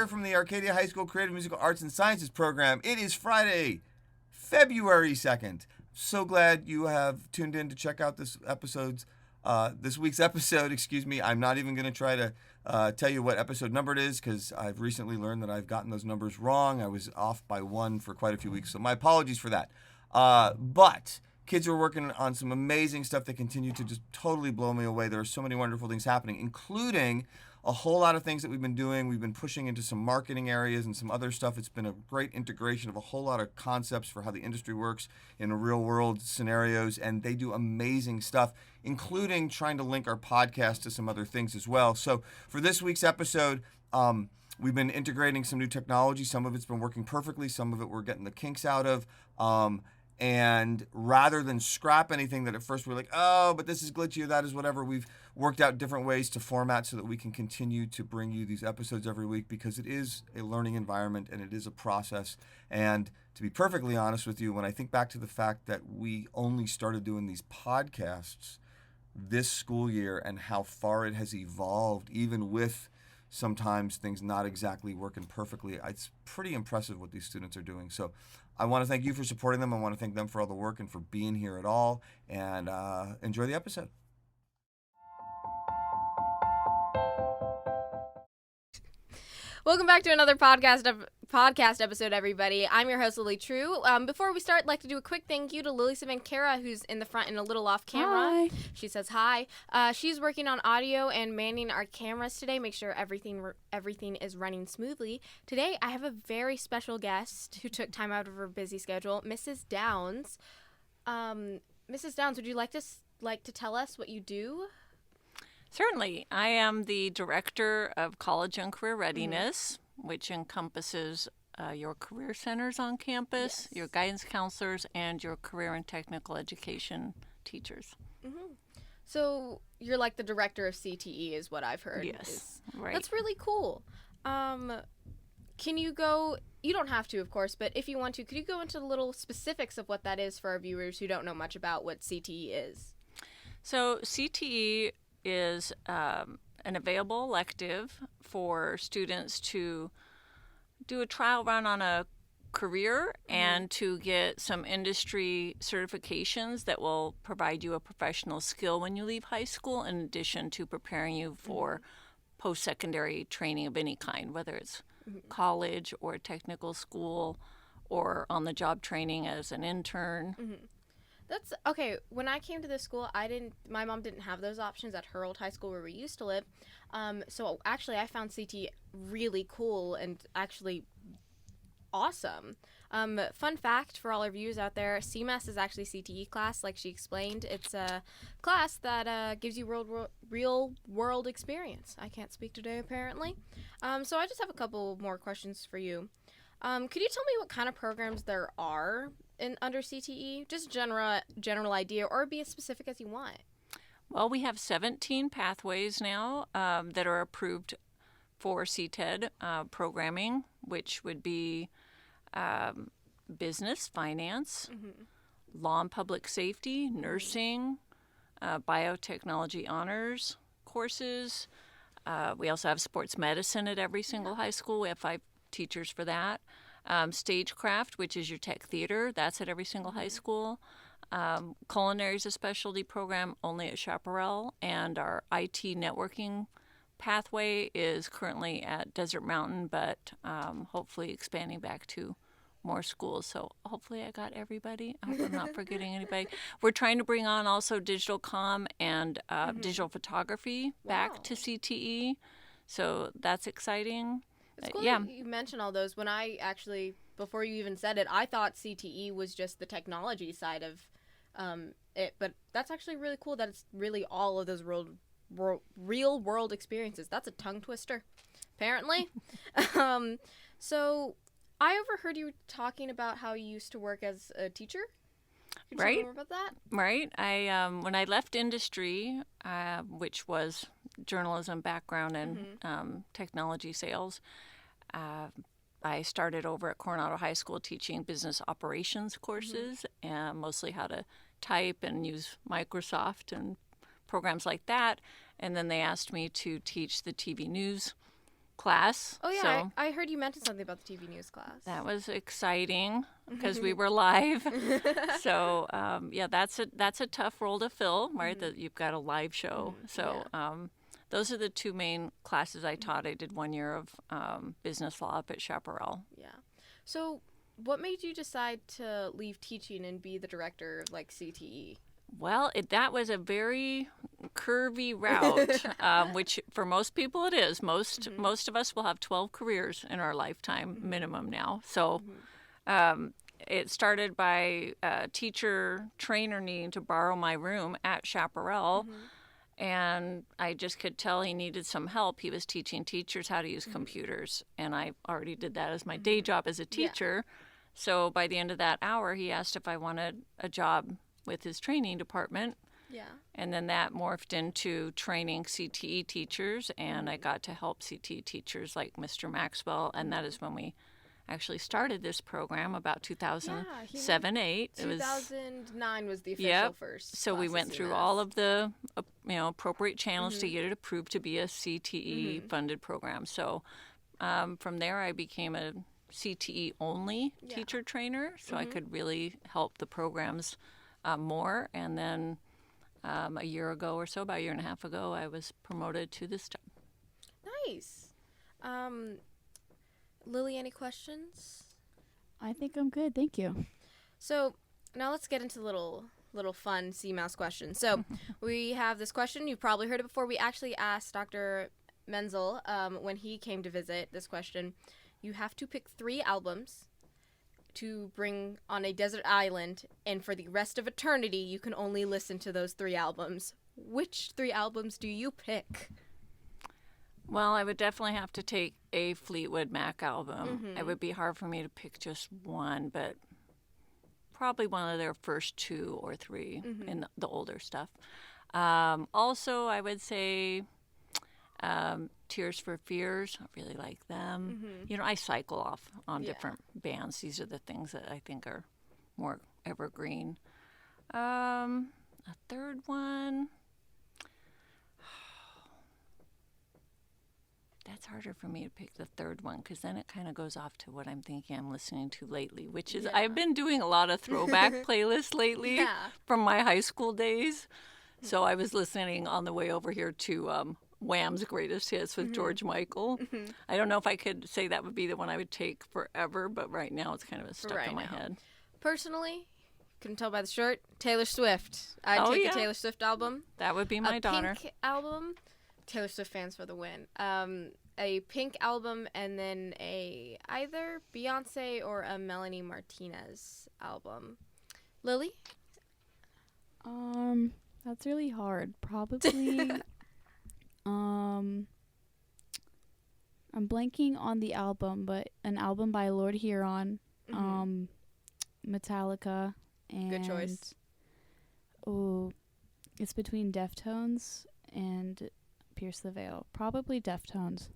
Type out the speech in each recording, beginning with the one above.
here from the Arcadia High School Creative Musical Arts and Sciences program. It is Friday, February 2nd. So glad you have tuned in to check out this week's episode. I'm not even going to try to tell you what episode number it is because I've recently learned that I've gotten those numbers wrong. I was off by one for quite a few weeks, so my apologies for that. But kids are working on some amazing stuff that continue to just totally blow me away. There are so many wonderful things happening, including a whole lot of things that we've been doing. We've been pushing into some marketing areas and some other stuff. It's been a great integration of a whole lot of concepts for how the industry works in real world scenarios, and they do amazing stuff, including trying to link our podcast to some other things as well. So for this week's episode, we've been integrating some new technology. Some of it's been working perfectly. Some of it we're getting the kinks out of. And rather than scrap anything that at first we're like, oh, but this is glitchy or that is whatever, we've worked out different ways to format so that we can continue to bring you these episodes every week, because it is a learning environment and it is a process. And to be perfectly honest with you, when I think back to the fact that we only started doing these podcasts this school year and how far it has evolved, even with sometimes things not exactly working perfectly, it's pretty impressive what these students are doing. So I want to thank you for supporting them. I want to thank them for all the work and for being here at all. And enjoy the episode. Welcome back to another podcast episode, everybody. I'm your host, Lily Trieu. Before we start, I'd like to do a quick thank you to Lily Svancara, who's in the front and a little off camera. Hi. She says hi. She's working on audio and manning our cameras today, make sure everything is running smoothly. Today, I have a very special guest who took time out of her busy schedule, Mrs. Downs. Mrs. Downs, would you like to tell us what you do? Certainly. I am the Director of College and Career Readiness, which encompasses your career centers on campus, your guidance counselors, and your career and technical education teachers. Mm-hmm. So you're like the director of CTE is what I've heard. Yes, right. That's really cool. Can you go, you don't have to, of course, but if you want to, could you go into the little specifics of what that is for our viewers who don't know much about what CTE is? So CTE is an available elective for students to do a trial run on a career and to get some industry certifications that will provide you a professional skill when you leave high school, in addition to preparing you for post-secondary training of any kind, whether it's college or technical school or on-the-job training as an intern. That's okay. When I came to this school, my mom didn't have those options at her old high school where we used to live. So actually, I found CT really cool and actually awesome. Fun fact for all our viewers out there, CMAS is actually CTE class, like she explained. It's a class that gives you real world experience. I can't speak today, apparently. So I just have a couple more questions for you. Could you tell me what kind of programs there are under CTE? Just general idea, or be as specific as you want. Well, we have 17 pathways now that are approved for CTED programming, which would be business, finance, law and public safety, nursing, biotechnology honors courses. We also have sports medicine at every single high school. We have 5 teachers for that. Stagecraft, which is your tech theater, that's at every single high school. Culinary is a specialty program only at Chaparral, and our IT networking pathway is currently at Desert Mountain, but hopefully expanding back to more schools. So hopefully I got everybody. I hope I'm not forgetting anybody. We're trying to bring on also digital comm and digital photography back to CTE. So that's exciting. It's cool that you mentioned all those. When I actually, before you even said it, I thought CTE was just the technology side of it, but that's actually really cool that it's really all of those real world experiences. That's a tongue twister, apparently. So I overheard you talking about how you used to work as a teacher. Could you tell me more about that? Right. I when I left industry, which was journalism background and technology sales, I started over at Coronado High School teaching business operations courses, and mostly how to type and use Microsoft and programs like that. And then they asked me to teach the TV news class. Oh yeah, So I heard you mentioned something about the TV news class. that was exciting because we were live. So yeah, that's a tough role to fill, right? That you've got a live show. So those are the two main classes I taught. I did 1 year of business law up at Chaparral. Yeah. So what made you decide to leave teaching and be the director of like CTE? Well, that was a very curvy route, which for most people it is. Most of us will have 12 careers in our lifetime minimum now. So it started by a teacher trainer needing to borrow my room at Chaparral. And I just could tell he needed some help. He was teaching teachers how to use computers. And I already did that as my day job as a teacher. So by the end of that hour, he asked if I wanted a job with his training department. Yeah. And then that morphed into training CTE teachers, and I got to help CTE teachers like Mr. Maxwell, and that is when we actually started this program about 2007-8. 2009 was the official first. So we went through all of the appropriate channels to get it approved to be a CTE funded program. So from there I became a CTE only teacher trainer, so I could really help the programs more. And then a year ago or so, about a year and a half ago, I was promoted to this job. Nice. Lily, any questions? I think I'm good. Thank you. So now let's get into little fun CMAS questions. So we have this question. You've probably heard it before. We actually asked Dr. Menzel when he came to visit this question. You have to pick 3 albums to bring on a desert island, and for the rest of eternity, you can only listen to those 3 albums. Which 3 albums do you pick? Well, I would definitely have to take a Fleetwood Mac album. It would be hard for me to pick just one, but probably one of their first 2 or 3 in the older stuff. Also, I would say Tears for Fears. I really like them. I cycle off on different bands. These are the things that I think are more evergreen. A third one. That's harder for me to pick the third one because then it kind of goes off to what I'm thinking I'm listening to lately, which is I've been doing a lot of throwback playlists lately from my high school days. So I was listening on the way over here to Wham's Greatest Hits with George Michael. I don't know if I could say that would be the one I would take forever, but right now it's kind of stuck in my head. Personally, couldn't tell by the shirt, Taylor Swift. I'd take a Taylor Swift album. That would be my daughter. Pink album. Taylor Swift fans for the win. A Pink album, and then either Beyonce or a Melanie Martinez album. Lily? That's really hard. Probably I'm blanking on the album, but an album by Lord Huron, Metallica, and good choice. Oh, it's between Deftones and Pierce the Veil. Probably Deftones.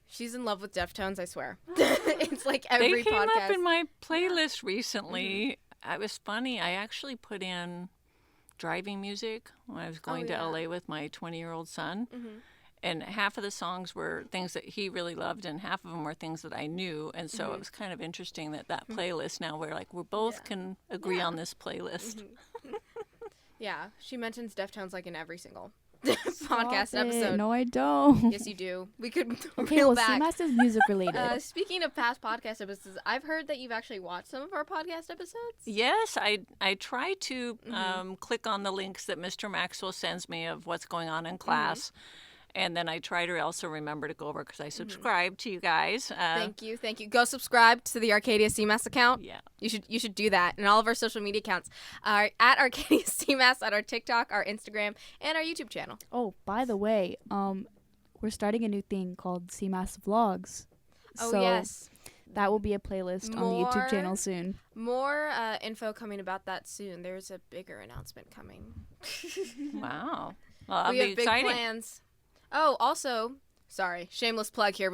She's in love with Deftones, I swear. It's like every podcast. They came up in my playlist recently. It was funny. I actually put in driving music when I was going to LA with my 20-year-old son. And half of the songs were things that he really loved, and half of them were things that I knew. And so it was kind of interesting that playlist now we both can agree on this playlist. Yeah, she mentions Deftones like in every single podcast episode. No, I don't. Yes, you do. We could okay, well, CMAS is music related. Speaking of past podcast episodes, I've heard that you've actually watched some of our podcast episodes. Yes, I try to click on the links that Mr. Maxwell sends me of what's going on in class. And then I try to also remember to go over because I subscribe to you guys. Thank you. Go subscribe to the Arcadia CMAS account. Yeah, you should do that. And all of our social media accounts are at Arcadia CMAS, at our TikTok, our Instagram, and our YouTube channel. Oh, by the way, we're starting a new thing called CMAS Vlogs. Oh, so yes. That will be a playlist on the YouTube channel soon. More info coming about that soon. There's a bigger announcement coming. Wow. Well, that'll we be have exciting. Big plans. Oh, also, sorry, shameless plug here.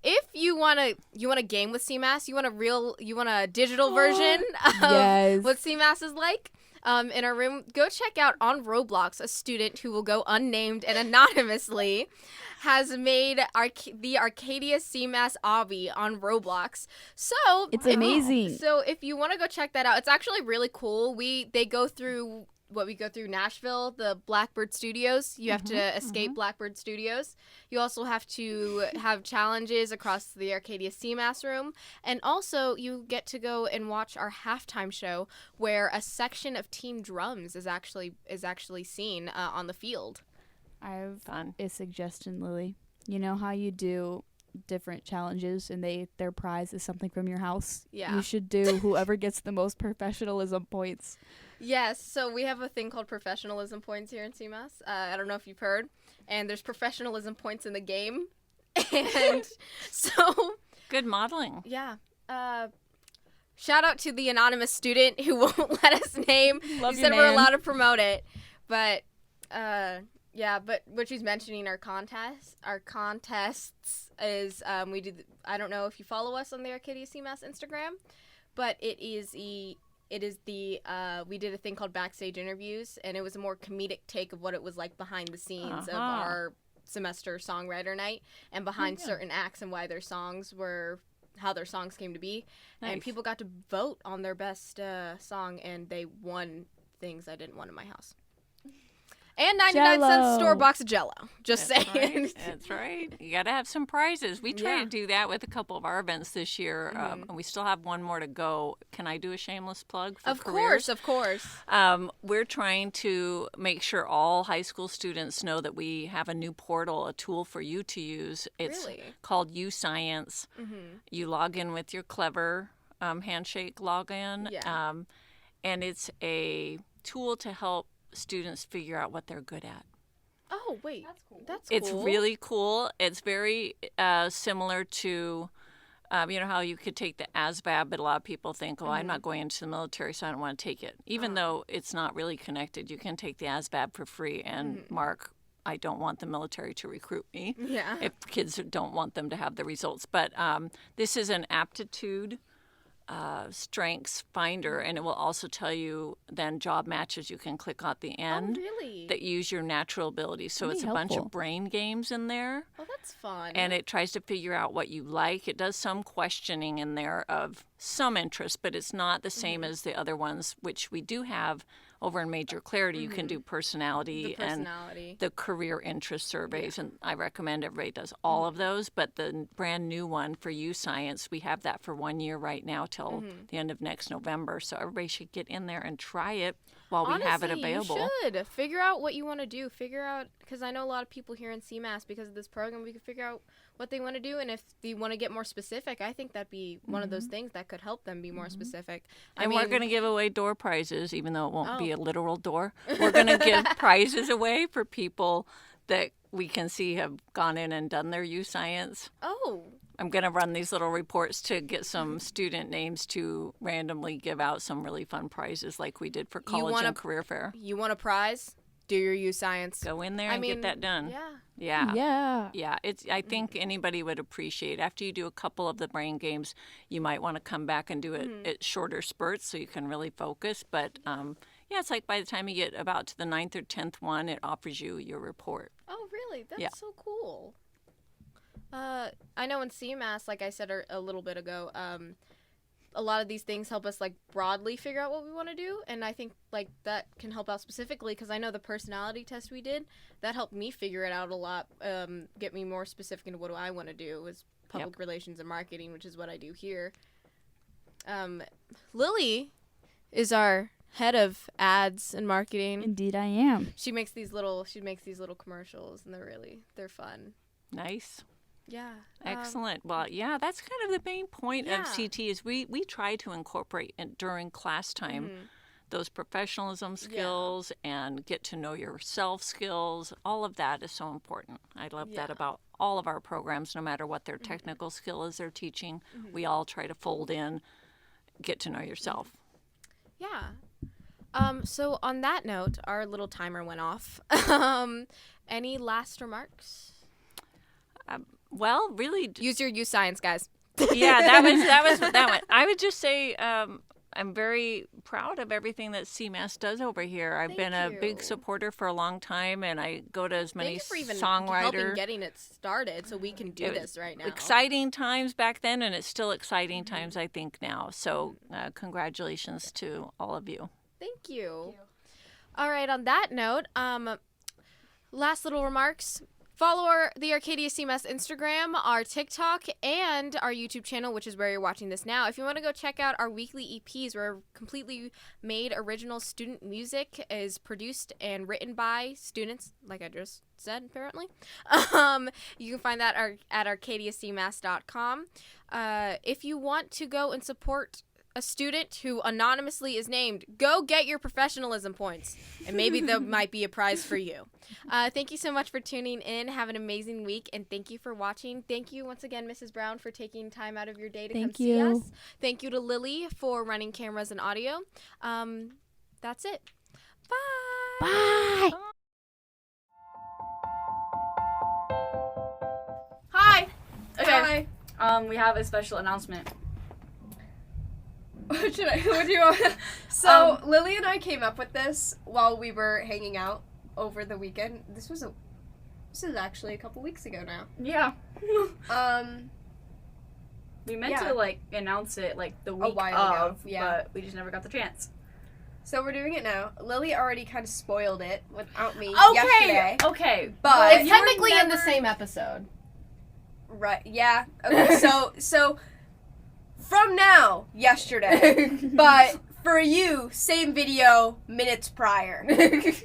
If you want a game with CMAS, you want a digital version of what CMAS is like, in our room. Go check out on Roblox. A student who will go unnamed and anonymously has made the Arcadia CMAS obby on Roblox. So It's amazing. So if you want to go check that out, it's actually really cool. They go through what we go through Nashville, the Blackbird Studios. You have to escape Blackbird Studios. You also have to have challenges across the Arcadia CMAS room. And also you get to go and watch our halftime show where a section of Team Drums is actually seen on the field. I have a suggestion, Lily. You know how you do different challenges and their prize is something from your house? Yeah. You should do whoever gets the most professionalism points. Yes, so we have a thing called professionalism points here in CMAS. I don't know if you've heard. And there's professionalism points in the game. And so... Good modeling. Yeah. Shout out to the anonymous student who won't let us name. Love He you, said we're man. allowed to promote it. But, yeah, but what she's mentioning, our contests is, we do, I don't know if you follow us on the Arcadia CMAS Instagram, but we did a thing called Backstage Interviews, and it was a more comedic take of what it was like behind the scenes of our semester songwriter night and behind certain acts and why their songs how their songs came to be. Nice. And people got to vote on their best song, and they won things I didn't want in my house. And 99 cents Jell-O. store box of Jell-O. Just That's saying. right. That's right. You got to have some prizes. We try Yeah. to do that with a couple of our events this year, and we still have one more to go. Can I do a shameless plug for Of careers? course. We're trying to make sure all high school students know that we have a new portal, a tool for you to use. It's Really? called Science. You log in with your clever handshake login, Yeah. and it's a tool to help students figure out what they're good at. Oh, wait. That's cool. It's really cool. It's very similar to, you know, how you could take the ASVAB, but a lot of people think, I'm not going into the military, so I don't want to take it. Even though it's not really connected, you can take the ASVAB for free and mark, I don't want the military to recruit me. Yeah. If kids don't want them to have the results. But this is an aptitude strengths finder, and it will also tell you then job matches you can click at the end really? that use your natural abilities. So That'd it's be a bunch helpful. of brain games in there, Oh, that's fun. and it tries to figure out what you like. It does some questioning in there of some interest, but it's not the same as the other ones, which we do have over in Major Clarity. You can do personality, the personality. and the career interest surveys, and I recommend everybody does all of those. But the brand new one for Science, we have that for 1 year right now till the end of next November. So everybody should get in there and try it while we have it Honestly, available. You should figure out what you want to do. Figure out, because I know a lot of people here in CMAS, because of this program, we can figure out what they want to do, and if they want to get more specific, I think that'd be one of those things that could help them be more specific. And we're going to give away door prizes, even though it won't be a literal door. We're going to give prizes away for people that we can see have gone in and done their Science. Oh, I'm going to run these little reports to get some student names to randomly give out some really fun prizes like we did for college want and a- career fair. you want a prize? Do your Science. Go in there and get that done. Yeah. Yeah. Yeah. Yeah, I think anybody would appreciate. After you do a couple of the brain games, you might want to come back and do it at shorter spurts so you can really focus. But yeah, it's like by the time you get about to the 9th or 10th one, it offers you your report. Oh, really? That's Yeah. so cool. I know in CMAS, like I said a little bit ago, a lot of these things help us like broadly figure out what we want to do, and I think like that can help out specifically because I know the personality test we did that helped me figure it out a lot, get me more specific into what do I want to do was public relations and marketing, which is what I do here. Lily is our head of ads and marketing. Indeed, I am. She makes these little commercials, and they're fun. Nice. Yeah. Excellent. Well, yeah, that's kind of the main point Yeah. of CT is we try to incorporate during class time those professionalism skills and get to know yourself skills. All of that is so important. I love that about all of our programs, no matter what their technical skill is they're teaching. We all try to fold in, get to know yourself. Yeah. So on that note, our little timer went off. Any last remarks? Well, really, Use your Science, guys. yeah, that was that one. I would just say I'm very proud of everything that CMAS does over here. I've been a big you. supporter for a long time, and I go to as many Thank you for even songwriter. helping getting it started, so we can do this right now. Exciting times back then, and it's still exciting times, I think, now. So congratulations to all of you. Thank you. All right. On that note, last little remarks. Follow the Arcadia CMAS Instagram, our TikTok, and our YouTube channel, which is where you're watching this now. If you want to go check out our weekly EPs, where completely made original student music is produced and written by students, like I just said, apparently. You can find that at arcadiacmas.com. If you want to go and support a student who anonymously is named, go get your professionalism points, and maybe there might be a prize for you. Thank you so much for tuning in. Have an amazing week, and thank you for watching. Thank you once again, Mrs. Brown, for taking time out of your day to come see us. Thank you to Lily for running cameras and audio. That's it. Bye. Bye. Hi. Okay. Hi. We have a special announcement. What do you want? So Lily and I came up with this while we were hanging out over the weekend. This is actually a couple weeks ago now. Yeah. We meant Yeah. to announce it the week A while ago, yeah. but we just never got the chance. So we're doing it now. Lily already kind of spoiled it without me Okay. yesterday. Okay. But It's technically in the same episode. Right. Yeah. Okay. So from now, yesterday, but for you, same video minutes prior. This is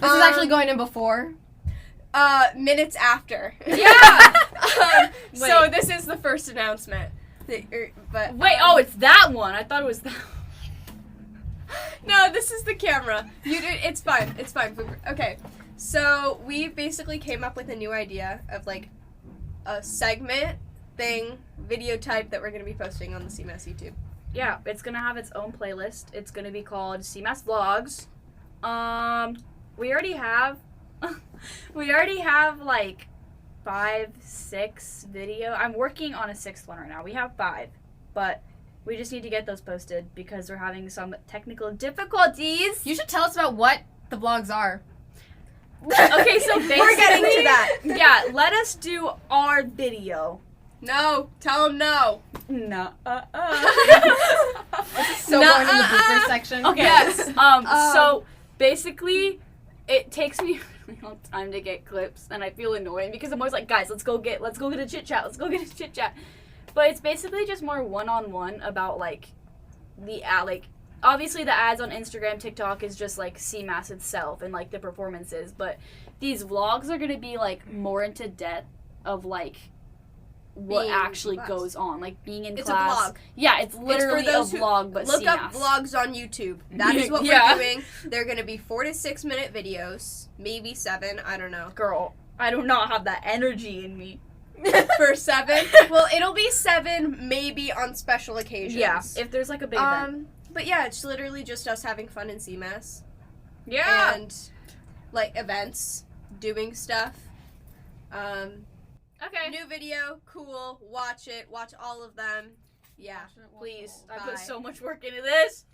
actually going in before. Minutes after. Yeah. So this is the first announcement. But Wait. It's that one. I thought it was that. No, this is the camera. It's fine. It's fine. Okay. So we basically came up with a new idea of a segment thing, video type that we're going to be posting on the CMAS YouTube. Yeah, it's gonna have its own playlist. It's gonna be called CMAS Vlogs. We already have 5, 6 video. I'm working on a 6th one right now. We have 5, but we just need to get those posted because we're having some technical difficulties. You should tell us about what the vlogs are. Okay, so basically, We're getting to that. Yeah, let us do our video. No, tell him no. No. So going in the blooper section. Okay. Yes. So basically, it takes me a really long time to get clips, and I feel annoying because I'm always like, guys, let's go get a chit chat. But it's basically just more one-on-one about obviously the ads on Instagram, TikTok is just CMAS itself and the performances, but these vlogs are gonna be more into depth of what Being actually in class. goes on, being in It's class. a vlog. Yeah, it's literally for those a vlog, but look CMAS. up vlogs on YouTube. That is what Yeah. we're doing. They're going to be 4 to 6 minute videos, maybe 7, I don't know. Girl, I do not have that energy in me. For 7? Well, it'll be 7 maybe on special occasions. Yeah, if there's a big event. But yeah, it's literally just us having fun in CMAS. Yeah. And events, doing stuff. Okay. New video, cool. Watch it. Watch all of them. Yeah. Please. I Bye. put so much work into this.